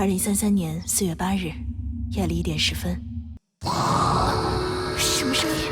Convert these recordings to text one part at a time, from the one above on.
2033年4月8日夜里1点10分，什么声音？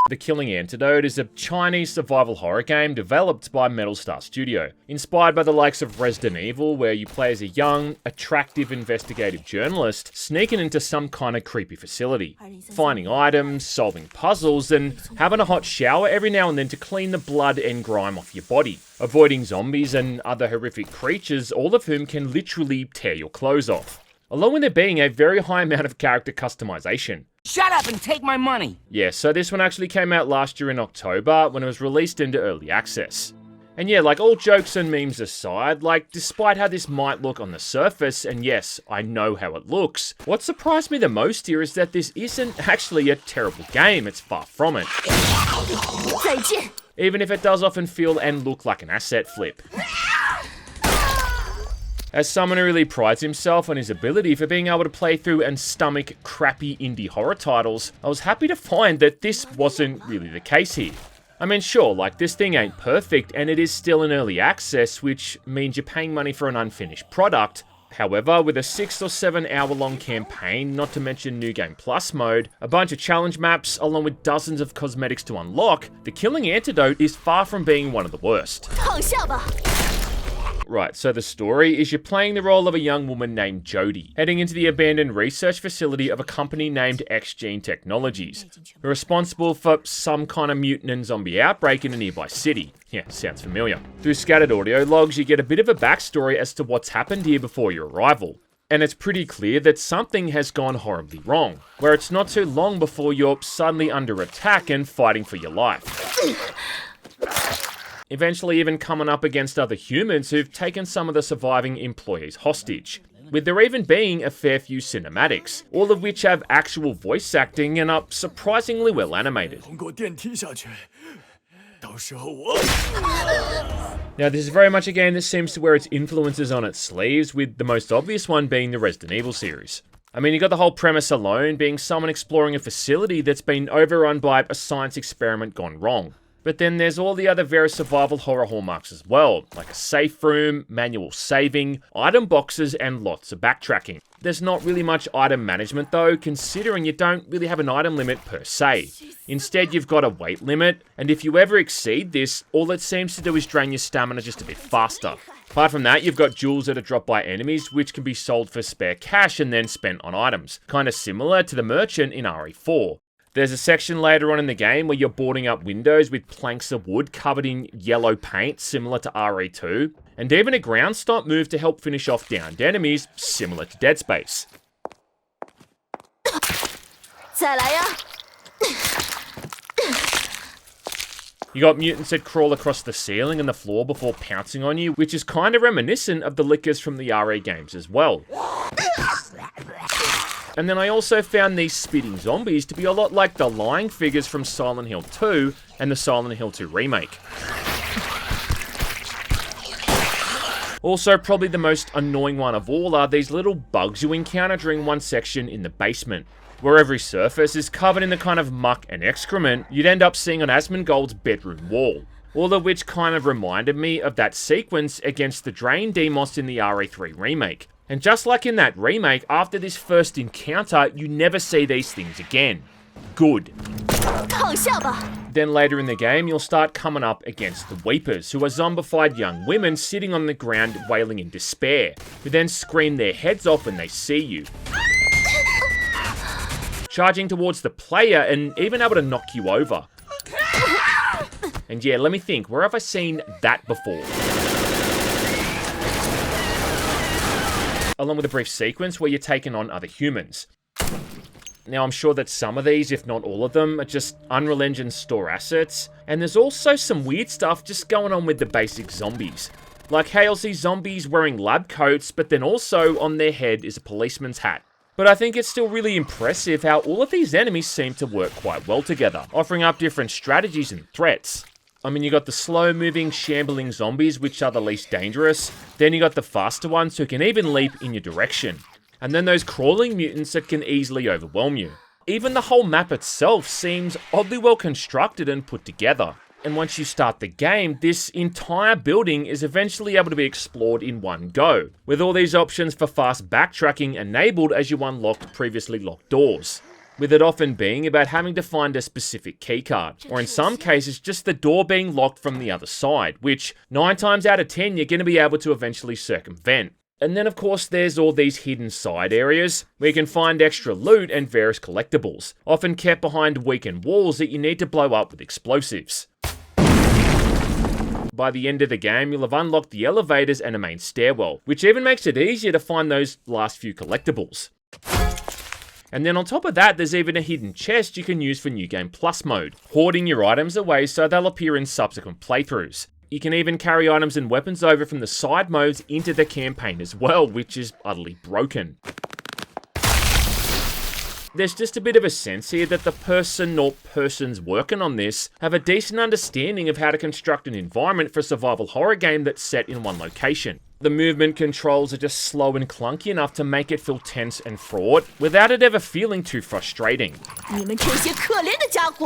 The Killing Antidote is a Chinese survival horror game developed by Metal Star Studio, inspired by the likes of Resident Evil, where you play as a young, attractive investigative journalist sneaking into some kind of creepy facility, finding items, solving puzzles, and having a hot shower every now and then to clean the blood and grime off your body, avoiding zombies and other horrific creatures, all of whom can literally tear your clothes off, along with there being a very high amount of character customization. Shut up and take my money! Yeah, so this one actually came out last year in October when it was released into early access. And yeah, like all jokes and memes aside, like despite how this might look on the surface, and yes, I know how it looks, what surprised me the most here is that this isn't actually a terrible game, it's far from it. Even if it does often feel and look like an asset flip. As someone who really prides himself on his ability for being able to play through and stomach crappy indie horror titles, I was happy to find that this wasn't really the case here. I mean, sure, like this thing ain't perfect and it is still in early access, which means you're paying money for an unfinished product. However, with a 6 or 7 hour long campaign, not to mention New Game Plus mode, a bunch of challenge maps, along with dozens of cosmetics to unlock, The Killing Antidote is far from being one of the worst. Right, so the story is you're playing the role of a young woman named Jodie, heading into the abandoned research facility of a company named X-Gene Technologies, who are responsible for some kind of mutant and zombie outbreak in a nearby city. Yeah, sounds familiar. Through scattered audio logs, you get a bit of a backstory as to what's happened here before your arrival. And it's pretty clear that something has gone horribly wrong, where it's not too long before you're suddenly under attack and fighting for your life. Eventually even coming up against other humans who've taken some of the surviving employees hostage, with there even being a fair few cinematics, all of which have actual voice acting and are surprisingly well animated. Now this is very much a game that seems to wear its influences on its sleeves, with the most obvious one being the Resident Evil series. I mean, you got the whole premise alone being someone exploring a facility that's been overrun by a science experiment gone wrong. But then there's all the other various survival horror hallmarks as well, like a safe room, manual saving, item boxes, and lots of backtracking. There's not really much item management though, considering you don't really have an item limit per se. Instead, you've got a weight limit, and if you ever exceed this, all it seems to do is drain your stamina just a bit faster. Apart from that, you've got jewels that are dropped by enemies, which can be sold for spare cash and then spent on items, kinda similar to the merchant in RE4. There's a section later on in the game where you're boarding up windows with planks of wood covered in yellow paint, similar to RE2, and even a ground stomp move to help finish off downed enemies, similar to Dead Space. You got mutants that crawl across the ceiling and the floor before pouncing on you, which is kinda reminiscent of the lickers from the RE games as well. And then I also found these spitting zombies to be a lot like the lying figures from Silent Hill 2 and the Silent Hill 2 remake. Also, probably the most annoying one of all are these little bugs you encounter during one section in the basement, where every surface is covered in the kind of muck and excrement you'd end up seeing on Asmongold's bedroom wall. All of which kind of reminded me of that sequence against the Drain Demos in the RE3 remake. And just like in that remake, after this first encounter, you never see these things again. Good. Then later in the game, you'll start coming up against the Weepers, who are zombified young women sitting on the ground wailing in despair, who then scream their heads off when they see you, charging towards the player and even able to knock you over. And yeah, let me think, where have I seen that before? Along with a brief sequence where you're taking on other humans. Now, I'm sure that some of these, if not all of them, are just Unreal Engine store assets, and there's also some weird stuff just going on with the basic zombies. Like how you'll see zombies wearing lab coats, but then also on their head is a policeman's hat. But I think it's still really impressive how all of these enemies seem to work quite well together, offering up different strategies and threats. I mean, you got the slow-moving, shambling zombies, which are the least dangerous. Then you got the faster ones who can even leap in your direction. And then those crawling mutants that can easily overwhelm you. Even the whole map itself seems oddly well constructed and put together. And once you start the game, this entire building is eventually able to be explored in one go, with all these options for fast backtracking enabled as you unlock previously locked doors, with it often being about having to find a specific keycard, or in some cases just the door being locked from the other side, which 9 times out of 10 you're going to be able to eventually circumvent. And then of course there's all these hidden side areas, where you can find extra loot and various collectibles, often kept behind weakened walls that you need to blow up with explosives. By the end of the game, you'll have unlocked the elevators and a main stairwell, which even makes it easier to find those last few collectibles. And then on top of that, there's even a hidden chest you can use for New Game Plus mode, hoarding your items away so they'll appear in subsequent playthroughs. You can even carry items and weapons over from the side modes into the campaign as well, which is utterly broken. There's just a bit of a sense here that the person or persons working on this have a decent understanding of how to construct an environment for a survival horror game that's set in one location. The movement controls are just slow and clunky enough to make it feel tense and fraught, without it ever feeling too frustrating. 你们这些可怜的家伙！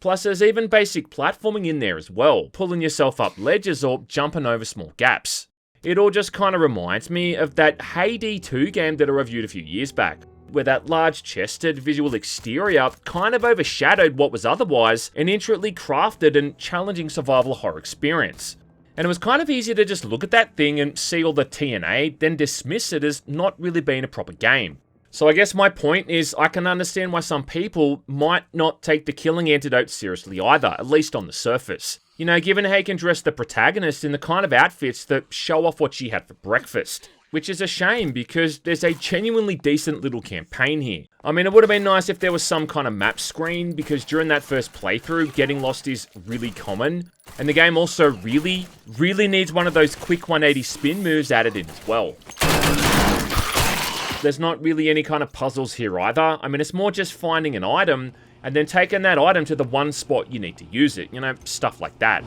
Plus, there's even basic platforming in there as well, pulling yourself up ledges or jumping over small gaps. It all just kind of reminds me of that Hey D2 game that I reviewed a few years back, where that large-chested visual exterior kind of overshadowed what was otherwise an intricately crafted and challenging survival horror experience. And it was kind of easy to just look at that thing and see all the TNA, then dismiss it as not really being a proper game. So I guess my point is I can understand why some people might not take the killing Antidote seriously either, at least on the surface. You know, given how you can dress the protagonist in the kind of outfits that show off what she had for breakfast. Which is a shame because there's a genuinely decent little campaign here. I mean, it would have been nice if there was some kind of map screen, because during that first playthrough, getting lost is really common. And the game also really needs one of those quick 180 spin moves added in as well. There's not really any kind of puzzles here either. I mean, it's more just finding an item and then taking that item to the one spot you need to use it. You know, stuff like that.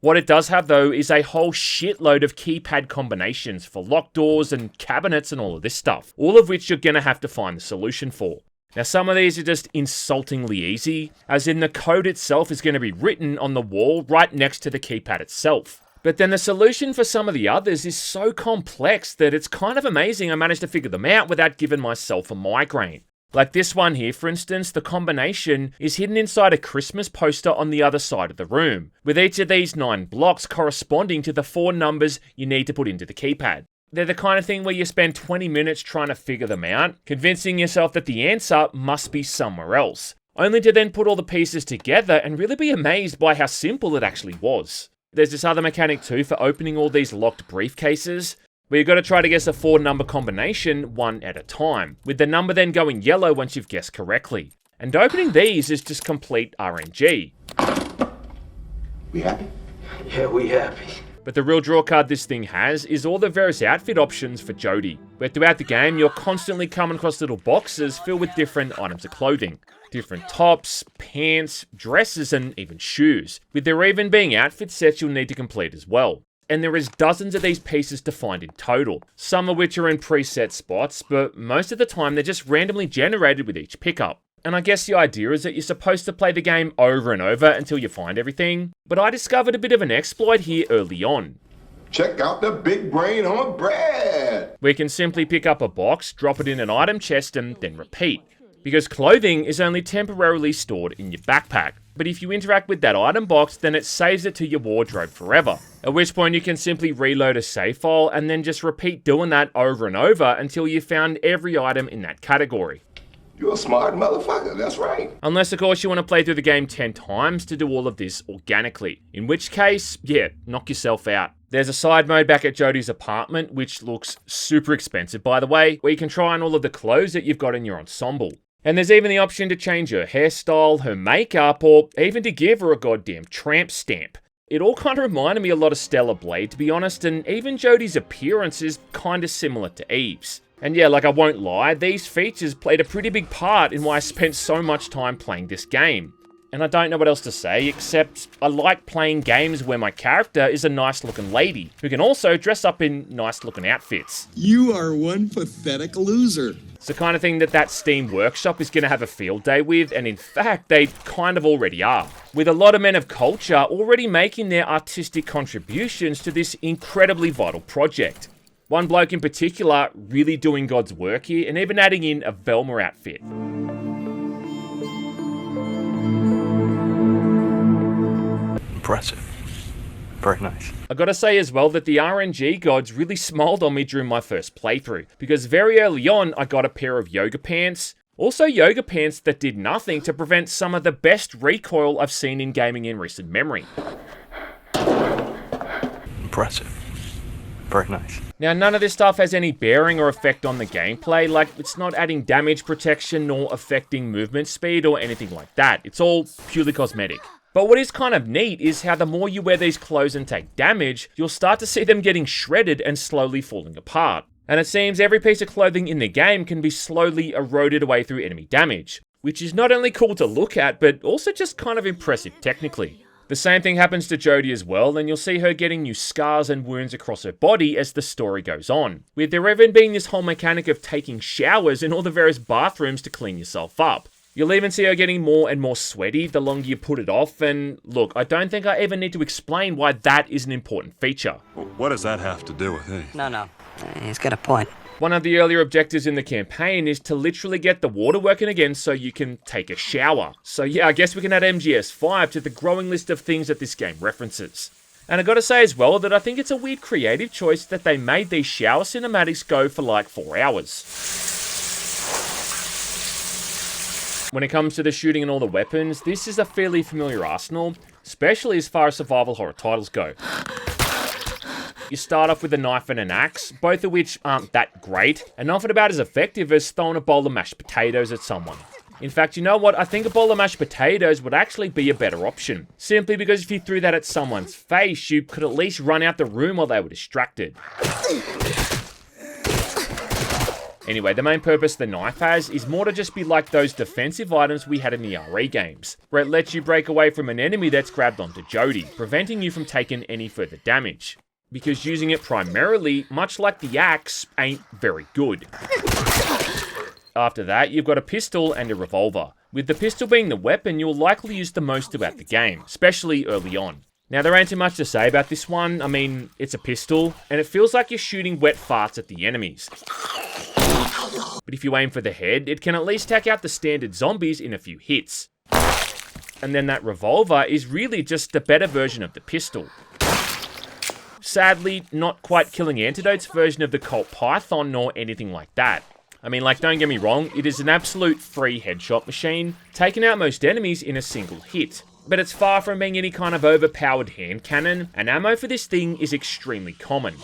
What it does have though is a whole shitload of keypad combinations for locked doors and cabinets and all of this stuff. All of which you're gonna have to find the solution for. Now some of these are just insultingly easy, as in the code itself is gonna be written on the wall right next to the keypad itself. But then the solution for some of the others is so complex that it's kind of amazing I managed to figure them out without giving myself a migraine. Like this one here, for instance, the combination is hidden inside a Christmas poster on the other side of the room, with each of these 9 blocks corresponding to the 4 numbers you need to put into the keypad. They're the kind of thing where you spend 20 minutes trying to figure them out, convincing yourself that the answer must be somewhere else, only to then put all the pieces together and really be amazed by how simple it actually was. There's this other mechanic too for opening all these locked briefcases, where you've got to try to guess a 4-number combination one at a time, with the number then going yellow once you've guessed correctly. And opening these is just complete RNG. We happy? Yeah, we happy. But the real drawcard this thing has is all the various outfit options for Jodie, where throughout the game you're constantly coming across little boxes filled with different items of clothing. Different tops, pants, dresses, and even shoes, with there even being outfit sets you'll need to complete as well. And there is dozens of these pieces to find in total, some of which are in preset spots, but most of the time they're just randomly generated with each pickup. And I guess the idea is that you're supposed to play the game over and over until you find everything, but I discovered a bit of an exploit here early on. Check out the big brain on Brad! We can simply pick up a box, drop it in an item chest, and then repeat. Because clothing is only temporarily stored in your backpack. But if you interact with that item box, then it saves it to your wardrobe forever. At which point you can simply reload a save file and then just repeat doing that over and over until you've found every item in that category. You're a smart motherfucker, that's right. Unless of course you want to play through the game 10 times to do all of this organically. In which case, yeah, knock yourself out. There's a side mode back at Jodie's apartment, which looks super expensive by the way, where you can try on all of the clothes that you've got in your ensemble. And there's even the option to change her hairstyle, her makeup, or even to give her a goddamn tramp stamp. It all kind of reminded me a lot of Stellar Blade, to be honest, and even Jodie's appearance is kind of similar to Eve's. And yeah, like I won't lie, these features played a pretty big part in why I spent so much time playing this game. And I don't know what else to say, except I like playing games where my character is a nice looking lady, who can also dress up in nice looking outfits. You are one pathetic loser. It's the kind of thing that Steam Workshop is going to have a field day with, and in fact, they kind of already are. With a lot of men of culture already making their artistic contributions to this incredibly vital project. One bloke in particular really doing God's work here, and even adding in a Velma outfit. Impressive. Very nice. I gotta say as well that the RNG gods really smiled on me during my first playthrough, because very early on I got a pair of yoga pants. Also yoga pants that did nothing to prevent some of the best recoil I've seen in gaming in recent memory. Impressive. Very nice. Now, none of this stuff has any bearing or effect on the gameplay, like it's not adding damage protection nor affecting movement speed or anything like that. It's all purely cosmetic. But what is kind of neat is how the more you wear these clothes and take damage, you'll start to see them getting shredded and slowly falling apart. And it seems every piece of clothing in the game can be slowly eroded away through enemy damage, which is not only cool to look at, but also just kind of impressive technically. The same thing happens to Jodie as well, and you'll see her getting new scars and wounds across her body as the story goes on, with there even being this whole mechanic of taking showers in all the various bathrooms to clean yourself up. You'll even see her getting more and more sweaty the longer you put it off, and look, I don't think I even need to explain why that is an important feature. What does that have to do with it? No. He's got a point. One of the earlier objectives in the campaign is to literally get the water working again so you can take a shower. So yeah, I guess we can add MGS5 to the growing list of things that this game references. And I gotta say as well that I think it's a weird creative choice that they made these shower cinematics go for like 4 hours. When it comes to the shooting and all the weapons, this is a fairly familiar arsenal, especially as far as survival horror titles go. You start off with a knife and an axe, both of which aren't that great, and often about as effective as throwing a bowl of mashed potatoes at someone. In fact, you know what? I think a bowl of mashed potatoes would actually be a better option. Simply because if you threw that at someone's face, you could at least run out the room while they were distracted. Anyway, the main purpose the knife has is more to just be like those defensive items we had in the RE games, where it lets you break away from an enemy that's grabbed onto Jodie, preventing you from taking any further damage. Because using it primarily, much like the axe, ain't very good. After that, you've got a pistol and a revolver. With the pistol being the weapon you'll likely use the most throughout the game, especially early on. Now, there ain't too much to say about this one. I mean, it's a pistol, and it feels like you're shooting wet farts at the enemies. But if you aim for the head, it can at least take out the standard zombies in a few hits. And then that revolver is really just a better version of the pistol. Sadly, not quite killing Antidote's version of the Colt Python nor anything like that. I mean, like, don't get me wrong, it is an absolute free headshot machine, taking out most enemies in a single hit. But it's far from being any kind of overpowered hand cannon, and ammo for this thing is extremely common.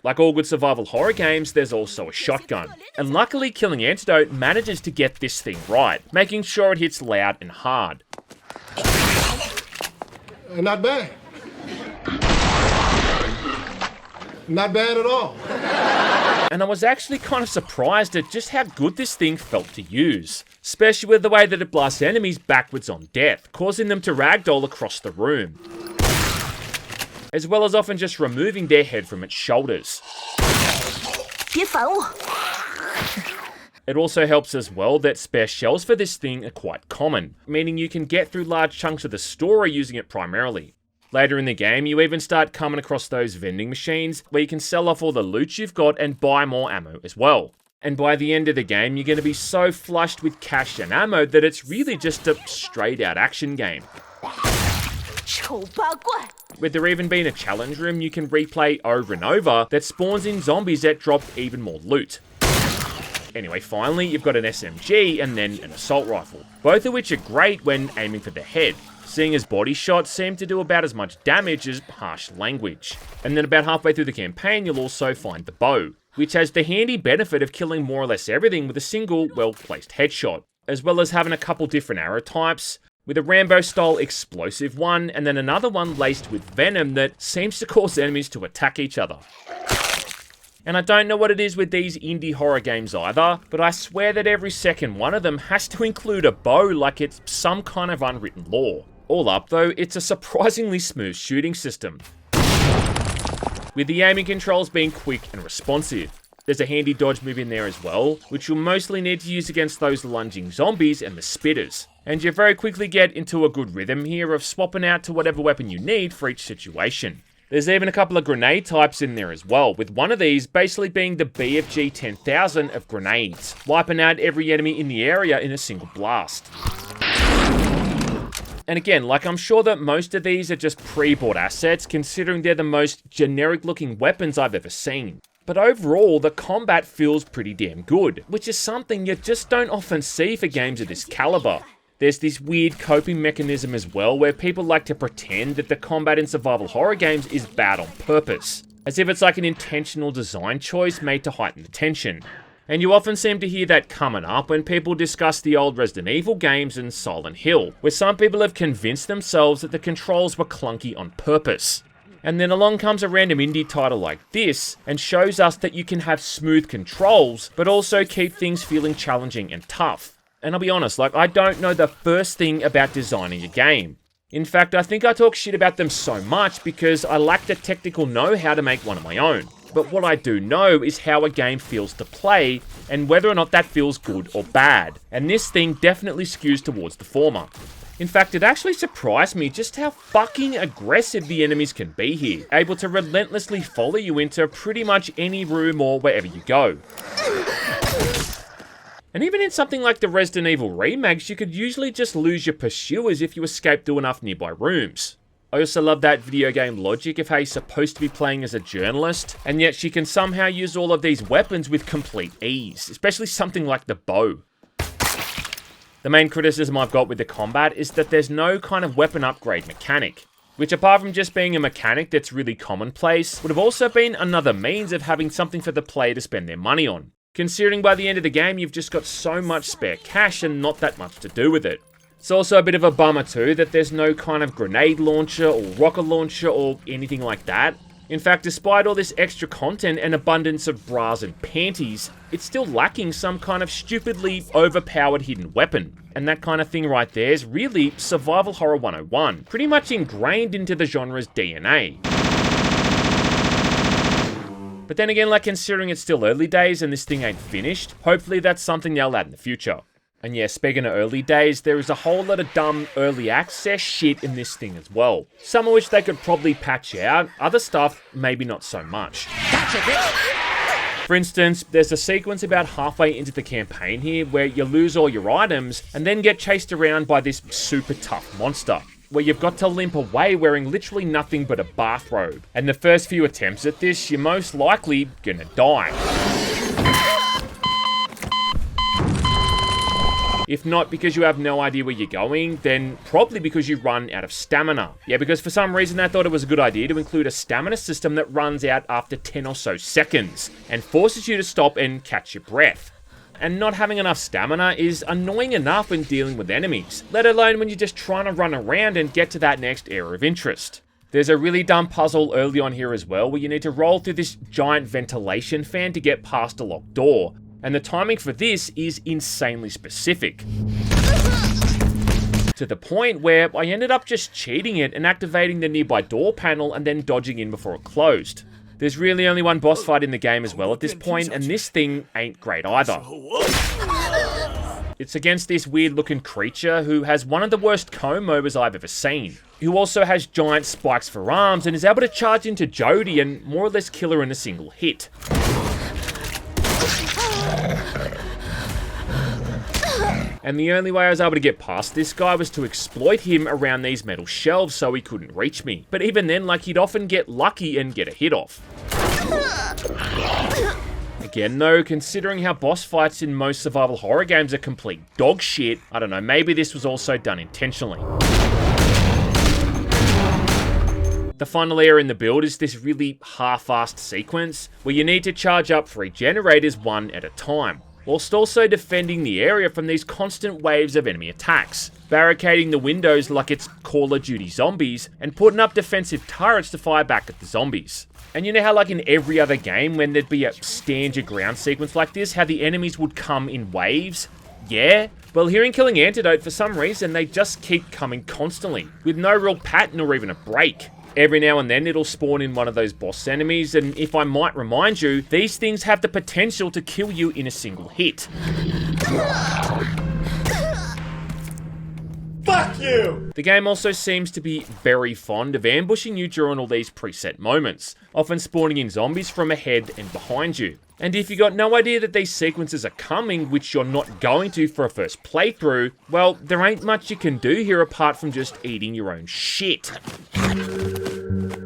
Like all good survival horror games, there's also a shotgun. And luckily, Killing Antidote manages to get this thing right, making sure it hits loud and hard. Not bad. Not bad at all. And I was actually kind of surprised at just how good this thing felt to use. Especially with the way that it blasts enemies backwards on death, causing them to ragdoll across the room. As well as often just removing their head from its shoulders. It also helps as well that spare shells for this thing are quite common, meaning you can get through large chunks of the story using it primarily. Later in the game, you even start coming across those vending machines where you can sell off all the loot you've got and buy more ammo as well. And by the end of the game, you're going to be so flushed with cash and ammo that it's really just a straight out action game. With there even being a challenge room you can replay over and over that spawns in zombies that drop even more loot. Anyway, finally, you've got an SMG and then an assault rifle, both of which are great when aiming for the head, seeing as body shots seem to do about as much damage as harsh language. And then about halfway through the campaign, you'll also find the bow, which has the handy benefit of killing more or less everything with a single, well-placed headshot, as well as having a couple different arrow types, with a Rambo-style explosive one, and then another one laced with venom that seems to cause enemies to attack each other. And I don't know what it is with these indie horror games either, but I swear that every second one of them has to include a bow like it's some kind of unwritten law. All up though, it's a surprisingly smooth shooting system, with the aiming controls being quick and responsive. There's a handy dodge move in there as well, which you'll mostly need to use against those lunging zombies and the spitters. And you very quickly get into a good rhythm here of swapping out to whatever weapon you need for each situation. There's even a couple of grenade types in there as well, with one of these basically being the BFG 10,000 of grenades, wiping out every enemy in the area in a single blast. And again, like I'm sure that most of these are just pre-bought assets, considering they're the most generic looking weapons I've ever seen. But overall, the combat feels pretty damn good, which is something you just don't often see for games of this caliber. There's this weird coping mechanism as well, where people like to pretend that the combat in survival horror games is bad on purpose, as if it's like an intentional design choice made to heighten the tension. And you often seem to hear that coming up when people discuss the old Resident Evil games and Silent Hill, where some people have convinced themselves that the controls were clunky on purpose. And then along comes a random indie title like this, and shows us that you can have smooth controls, but also keep things feeling challenging and tough. And I'll be honest, like, I don't know the first thing about designing a game. In fact, I think I talk shit about them so much because I lack the technical know-how to make one of my own. But what I do know is how a game feels to play, and whether or not that feels good or bad. And this thing definitely skews towards the former. In fact, it actually surprised me just how fucking aggressive the enemies can be here, able to relentlessly follow you into pretty much any room or wherever you go. And even in something like the Resident Evil remakes, you could usually just lose your pursuers if you escape through enough nearby rooms. I also love that video game logic of how you're supposed to be playing as a journalist, and yet she can somehow use all of these weapons with complete ease, especially something like the bow. The main criticism I've got with the combat is that there's no kind of weapon upgrade mechanic, which apart from just being a mechanic that's really commonplace, would have also been another means of having something for the player to spend their money on, considering by the end of the game you've just got so much spare cash and not that much to do with it. It's also a bit of a bummer too that there's no kind of grenade launcher or rocket launcher or anything like that. In fact, despite all this extra content and abundance of bras and panties, it's still lacking some kind of stupidly overpowered hidden weapon. And that kind of thing right there is really Survival Horror 101, pretty much ingrained into the genre's DNA. But then again, like, considering it's still early days and this thing ain't finished, hopefully that's something they'll add in the future. And yeah, speaking of early days, there is a whole lot of dumb early access shit in this thing as well. Some of which they could probably patch out, other stuff maybe not so much. For instance, there's a sequence about halfway into the campaign here where you lose all your items and then get chased around by this super tough monster, where you've got to limp away wearing literally nothing but a bathrobe. And the first few attempts at this, you're most likely gonna die. If not because you have no idea where you're going, then probably because you run out of stamina. Yeah, because for some reason they thought it was a good idea to include a stamina system that runs out after 10 or so seconds, and forces you to stop and catch your breath. And not having enough stamina is annoying enough when dealing with enemies, let alone when you're just trying to run around and get to that next area of interest. There's a really dumb puzzle early on here as well, where you need to roll through this giant ventilation fan to get past a locked door. And the timing for this is insanely specific, to the point where I ended up just cheating it and activating the nearby door panel and then dodging in before it closed. There's really only one boss fight in the game as well at this point, and this thing ain't great either. It's against this weird looking creature who has one of the worst comb overs I've ever seen, who also has giant spikes for arms and is able to charge into Jodie and more or less kill her in a single hit. And the only way I was able to get past this guy was to exploit him around these metal shelves so he couldn't reach me. But even then, like, he'd often get lucky and get a hit off. Again though, considering how boss fights in most survival horror games are complete dog shit, I don't know, maybe this was also done intentionally. The final area in the build is this really half-assed sequence where you need to charge up 3 generators one at a time, whilst also defending the area from these constant waves of enemy attacks, barricading the windows like it's Call of Duty zombies, and putting up defensive turrets to fire back at the zombies. And you know how like in every other game when there'd be a stand your ground sequence like this, how the enemies would come in waves? Yeah? Well, here in Killing Antidote, for some reason, they just keep coming constantly, with no real pattern or even a break. Every now and then it'll spawn in one of those boss enemies, and if I might remind you, these things have the potential to kill you in a single hit. Fuck you! The game also seems to be very fond of ambushing you during all these preset moments, often spawning in zombies from ahead and behind you. And if you got no idea that these sequences are coming, which you're not going to for a first playthrough, well, there ain't much you can do here apart from just eating your own shit.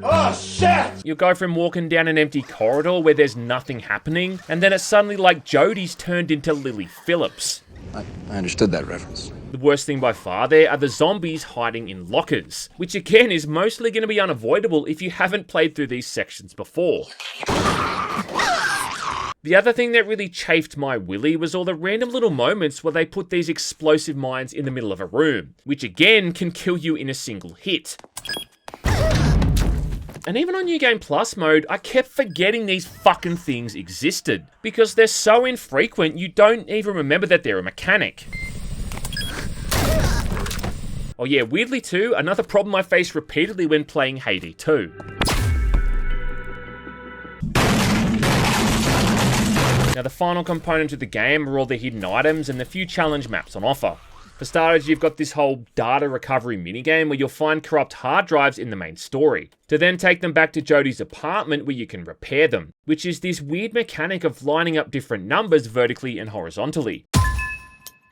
Oh, shit! You'll go from walking down an empty corridor where there's nothing happening, and then it's suddenly like Jodie's turned into Lily Phillips. I understood that reference. The worst thing by far there are the zombies hiding in lockers, which again is mostly going to be unavoidable if you haven't played through these sections before. The other thing that really chafed my willy was all the random little moments where they put these explosive mines in the middle of a room, which again can kill you in a single hit. And even on New Game Plus mode, I kept forgetting these fucking things existed, because they're so infrequent you don't even remember that they're a mechanic. Oh yeah, weirdly too, another problem I faced repeatedly when playing Hades 2. Now the final component of the game are all the hidden items and the few challenge maps on offer. For starters, you've got this whole data recovery minigame where you'll find corrupt hard drives in the main story, to then take them back to Jodie's apartment where you can repair them, which is this weird mechanic of lining up different numbers vertically and horizontally.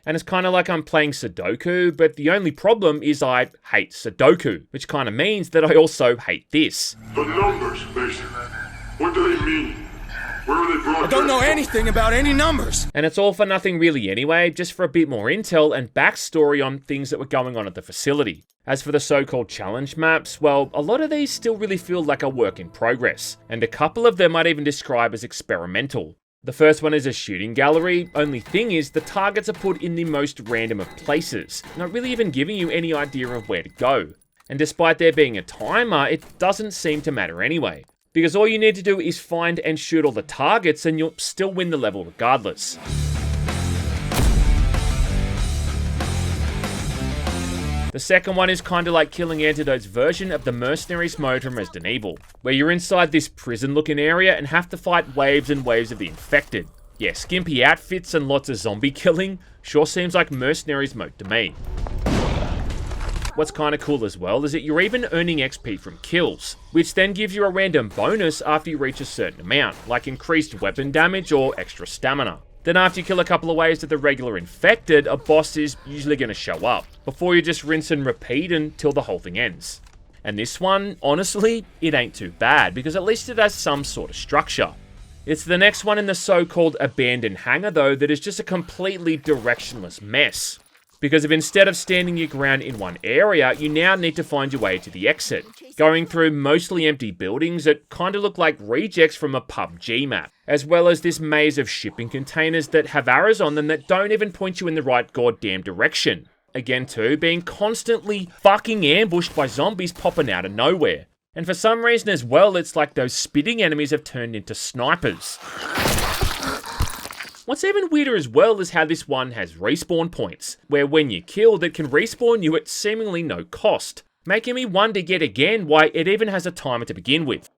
And it's kind of like I'm playing Sudoku, but the only problem is I hate Sudoku, which kind of means that I also hate this. The numbers, Mason. What do they mean? Where are they brought? I don't know anything about any numbers. And it's all for nothing really anyway, just for a bit more intel and backstory on things that were going on at the facility. As for the so-called challenge maps, well, a lot of these still really feel like a work in progress, and a couple of them I'd even describe as experimental. The first one is a shooting gallery, only thing is the targets are put in the most random of places, not really even giving you any idea of where to go. And despite there being a timer, it doesn't seem to matter anyway, because all you need to do is find and shoot all the targets and you'll still win the level regardless. The second one is kind of like Killing Antidote's version of the Mercenaries mode from Resident Evil, where you're inside this prison-looking area and have to fight waves and waves of the infected. Yeah, skimpy outfits and lots of zombie killing sure seems like Mercenaries mode to me. What's kind of cool as well is that you're even earning XP from kills, which then gives you a random bonus after you reach a certain amount, like increased weapon damage or extra stamina. Then after you kill a couple of waves of the regular infected, a boss is usually going to show up, before you just rinse and repeat until the whole thing ends. And this one, honestly, it ain't too bad, because at least it has some sort of structure. It's the next one in the so-called abandoned hangar though that is just a completely directionless mess. Because if instead of standing your ground in one area, you now need to find your way to the exit, going through mostly empty buildings that kind of look like rejects from a PUBG map, as well as this maze of shipping containers that have arrows on them that don't even point you in the right goddamn direction. Again too, being constantly fucking ambushed by zombies popping out of nowhere. And for some reason as well, it's like those spitting enemies have turned into snipers. What's even weirder as well is how this one has respawn points, where when you're killed it can respawn you at seemingly no cost, making me wonder yet again why it even has a timer to begin with.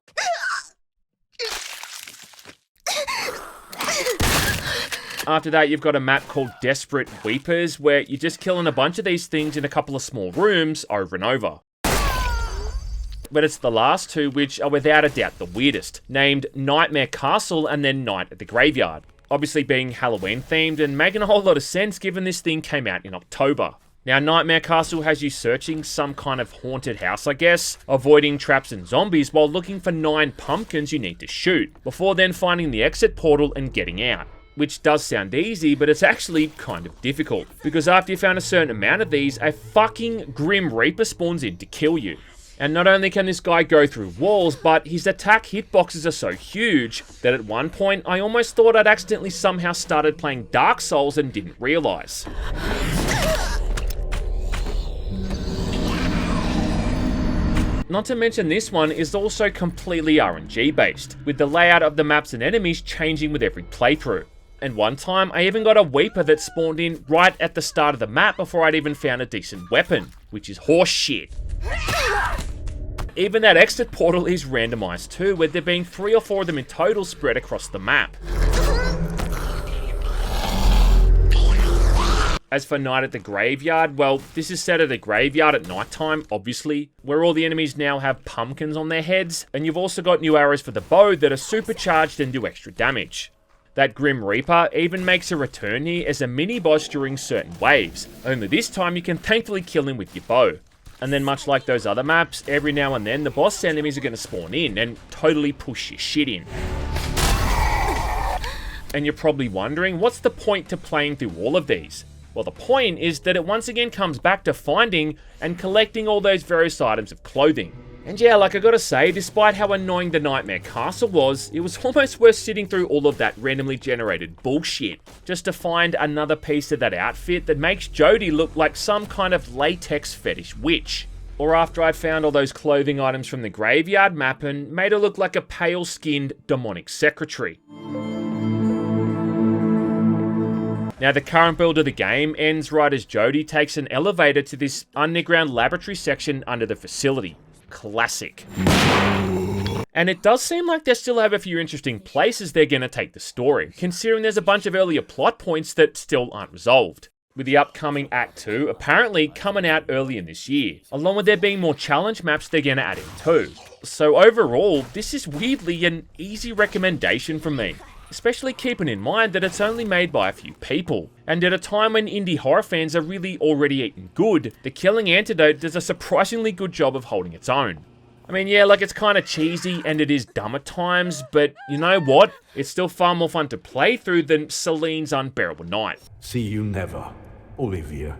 After that you've got a map called Desperate Weepers, where you're just killing a bunch of these things in a couple of small rooms over and over. But it's the last two which are without a doubt the weirdest, named Nightmare Castle and then Night at the Graveyard. Obviously being Halloween themed and making a whole lot of sense given this thing came out in October. Now Nightmare Castle has you searching some kind of haunted house I guess, avoiding traps and zombies while looking for 9 pumpkins you need to shoot, before then finding the exit portal and getting out. Which does sound easy, but it's actually kind of difficult, because after you found a certain amount of these, a fucking Grim Reaper spawns in to kill you. And not only can this guy go through walls, but his attack hitboxes are so huge that at one point I almost thought I'd accidentally somehow started playing Dark Souls and didn't realise. Not to mention this one is also completely RNG based, with the layout of the maps and enemies changing with every playthrough. And one time, I even got a Weeper that spawned in right at the start of the map before I'd even found a decent weapon, which is horse shit. Even that exit portal is randomized too, with there being 3 or 4 of them in total spread across the map. As for Night at the Graveyard, well, this is set at a graveyard at nighttime, obviously, where all the enemies now have pumpkins on their heads, and you've also got new arrows for the bow that are supercharged and do extra damage. That Grim Reaper even makes a return here as a mini-boss during certain waves, only this time you can thankfully kill him with your bow. And then much like those other maps, every now and then the boss enemies are going to spawn in and totally push your shit in. And you're probably wondering, what's the point to playing through all of these? Well, the point is that it once again comes back to finding and collecting all those various items of clothing. And yeah, like I gotta say, despite how annoying the Nightmare Castle was, it was almost worth sitting through all of that randomly generated bullshit, just to find another piece of that outfit that makes Jodie look like some kind of latex fetish witch. Or after I'd found all those clothing items from the graveyard map and made her look like a pale-skinned demonic secretary. Now, the current build of the game ends right as Jodie takes an elevator to this underground laboratory section under the facility. Classic. And it does seem like they still have a few interesting places they're going to take the story, considering there's a bunch of earlier plot points that still aren't resolved. With the upcoming Act 2 apparently coming out early in this year, along with there being more challenge maps they're going to add in too. So overall, this is weirdly an easy recommendation from me. Especially keeping in mind that it's only made by a few people. And at a time when indie horror fans are really already eating good, the Killing Antidote does a surprisingly good job of holding its own. I mean, yeah, like it's kind of cheesy and it is dumb at times, but you know what? It's still far more fun to play through than Celine's Unbearable Night. See you never, Olivia.